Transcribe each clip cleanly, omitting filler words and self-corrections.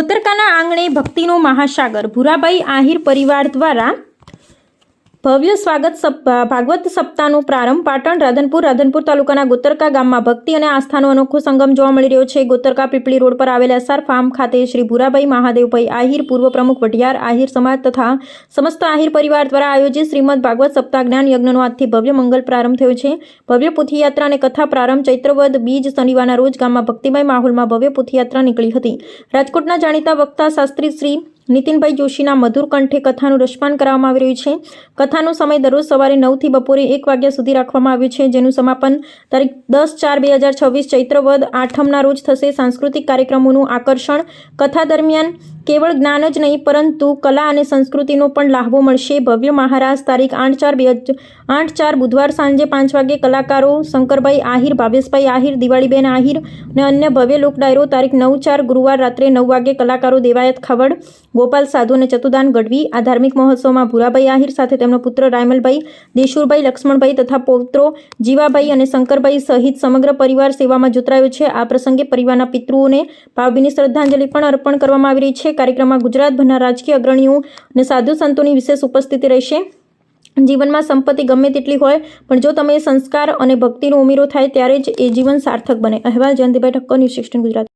ગોતરકાના આંગણે ભક્તિનો મહાસાગર ભૂરાભાઈ આહિર પરિવાર દ્વારા ભવ્ય સ્વાગત ભાગવત સપ્તાહનો પ્રારંભ પાટણ રાધનપુર તાલુકાના ગોતરકા ગામમાં ભક્તિ અને આસ્થાનો અનોખો સંગમ જોવા મળી રહ્યો છે। ગોતરકા પીપળી રોડ પર આવેલા એસઆર ફાર્મ ખાતે શ્રી ભૂરાભાઈ મહાદેવભાઈ આહિર પૂર્વ પ્રમુખ વઢિયાર આહિર સમાજ તથા સમસ્ત આહિર પરિવાર દ્વારા આયોજિત શ્રીમદ ભાગવત સપ્તાહ જ્ઞાન યજ્ઞનો આજથી ભવ્ય મંગલ પ્રારંભ થયો છે। ભવ્ય પોથીયાત્રા અને કથા પ્રારંભ ચૈત્રવદ બીજ શનિવારના રોજ ગામમાં ભક્તિમય માહોલમાં ભવ્ય પોથીયાત્રા નીકળી હતી। રાજકોટના જાણીતા વક્તા શાસ્ત્રી શ્રી નીતિનભાઈ જોશીના મધુર કંઠે કથાનું રસપાન કરવામાં આવી રહ્યું છે। કથાનો સમય દરરોજ સવારે 9 થી બપોરે 1 વાગ્યા સુધી રાખવામાં આવ્યું છે, જેનું સમાપન તારીખ 10/4/2026 ચૈત્રવદ આઠમના રોજ થશે। સાંસ્કૃતિક કાર્યક્રમોનું આકર્ષણ કથા દરમિયાન કેવળ જ્ઞાન જ નહીં પરંતુ કલા અને સંસ્કૃતિનો પણ લાહવો મળશે। ભવ્ય મહારાજ તારીખ 8/4 બુધવાર સાંજે 5 વાગે કલાકારો શંકરભાઈ આહિર, ભાવેશભાઈ આહિર, દિવાળીબેન આહિર અને અન્ય ભવ્ય લોક ડાયરો તારીખ 9/4 ગુરુવાર રાત્રે 9 વાગે કલાકારો દેવાયત ખવડ, ગોપાલ સાધુ અને ચતુદાન ગઢવી। આ ધાર્મિક મહોત્સવમાં ભૂરાભાઈ આહિર સાથે તેમનો પુત્ર રાયમલભાઈ, દેશુરભાઈ, લક્ષ્મણભાઈ તથા પૌત્રો જીવાભાઈ અને શંકરભાઈ સહિત સમગ્ર પરિવાર સેવામાં જોતરાયો છે। આ પ્રસંગે પરિવારના પિતૃઓને ભાવભીની શ્રદ્ધાંજલિ પણ અર્પણ કરવામાં આવી રહી છે। કાર્યક્રમમાં ગુજરાતભરના રાજકીય અગ્રણીઓ અને સાધુ સંતોની વિશેષ ઉપસ્થિતિ રહેશે। જીવનમાં સંપત્તિ ગમે તેટલી હોય પણ જો તમે સંસ્કાર અને ભક્તિનો ઉમેરો થાય ત્યારે જ એ જીવન સાર્થક બને। અહેવાલ જયંતિભાઈ ઠક્કર, ન્યૂઝ 16 ગુજરાત।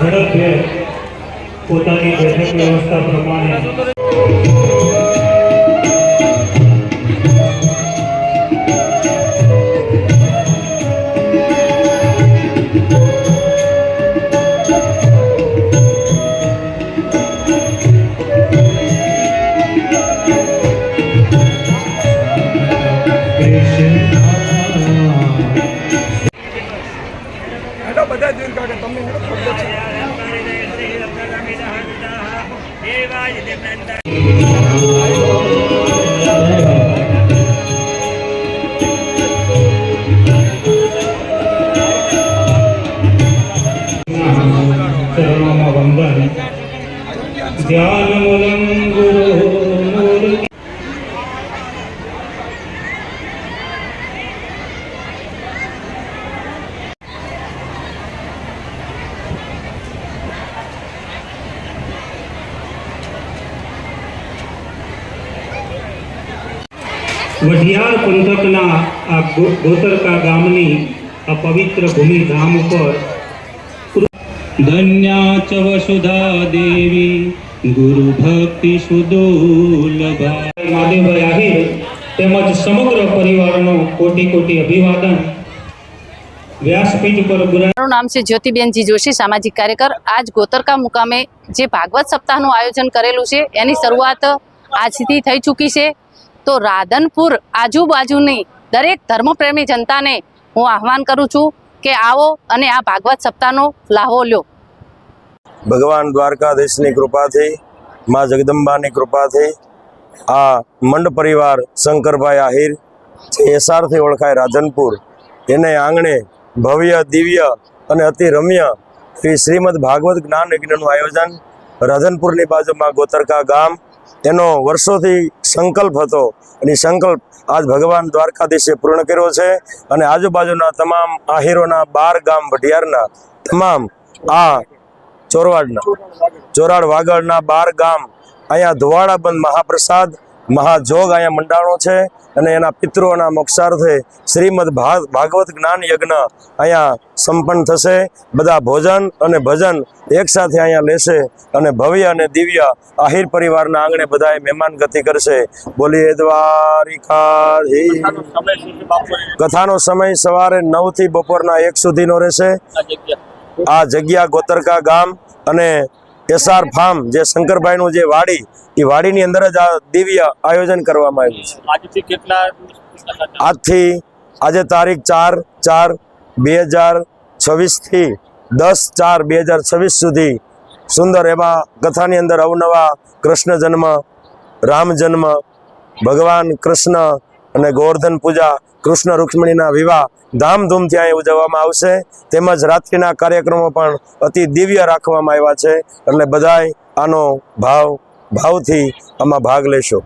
ઝડપથી પોતાની બેઠક વ્યવસ્થા પ્રમાણે બધા જોઈને કાકા તમને ચરણોમાં વંદન ધ્યાન મૂલમ ગુરુ વઢિયાર પંથકના આ ગોતરકા ગામની આ પવિત્ર ભૂમિ ધામ ઉપર ધન્યા ચ વસુધા દેવી ગુરુ ભક્તિ સુદુર્લભા મહાદેવભાઈ આહિર તેમજ સમગ્ર પરિવારનો કોટી કોટી અભિવાદન। व्यासपीठ पर મારું નામ છે જ્યોતિબેનજી જોશી, સામાજિક કાર્યકર। આજ ગોતરકા મુકામે જે ભાગવત સપ્તાહનું આયોજન કરેલું છે એની શરૂઆત આજથી થઈ ચૂકી છે। તો રાધનપુર આજુબાજુની દરેક ધર્મપ્રેમી જનતાને હું આહવાન કરું છું કે આવો અને આ ભાગવત સપ્તાહનો લાહો લ્યો. ભગવાન દ્વારકાધીશની કૃપાથી, મા જગદંબાની કૃપાથી આ મંડ પરિવાર શંકરભાઈ આહિર જે એસારથી ઓળખાય રાધનપુર, એને આંગણે ભવ્ય, દિવ્ય અને અતિ રમ્ય શ્રીમદ ભાગવત જ્ઞાન યજ્ઞનું આયોજન રાધનપુરની બાજુમાં ગોતરકા ગામ, એનો વર્ષોથી સંકલ્પ હતો અને સંકલ્પ આજ ભગવાન દ્વારકાધીશે પૂર્ણ કર્યો છે. અને આજુબાજુના તમામ આહિરોના 12 ગામ ભટિયારના તમામ આ ચોરાડ વાગડના 12 ગામ અહીંયા ધોવાડા બંધ મહાપ્રસાદ મહાજોગ અહીંયા મંડાણો છે અને એના પિતૃઓના મોક્ષાર્થે શ્રીમદ ભાગવત જ્ઞાન યજ્ઞ અહીંયા સંપન્ન થશે. બધા ભોજન અને ભજન એક સાથે અહીંયા લેશે અને ભવ્ય અને દિવ્ય આહિર પરિવારના આંગણે બધાએ મહેમાન ગતિ કરશે. બોલીએ દ્વારિકાધીશ. કથાનો સમય સવારે 9 થી બપોરના 1 સુધીનો રહેશે. આ જગ્યા ગોતરકા ગામ અને એસઆર ફાર્મ જે શંકરભાઈનું જે વાડી, એ વાડીની અંદર જ આ દિવ્ય આયોજન કરવામાં આવ્યું છે. આજથી આજે તારીખ 4/4/2026 થી 10/4/2026 સુધી સુંદર એવા કથાની અંદર અવનવા કૃષ્ણ જન્મ, રામ જન્મ, ભગવાન કૃષ્ણ અને ગોવર્ધન પૂજા, કૃષ્ણ રૂક્ષ્મણીના વિવાહ ધામધૂમથી અહીં ઉજવવામાં આવશે. તેમજ રાત્રિના કાર્યક્રમો પણ અતિ દિવ્ય રાખવામાં આવ્યા છે. એટલે બધાય આનો ભાવથી આમાં ભાગ લેશો.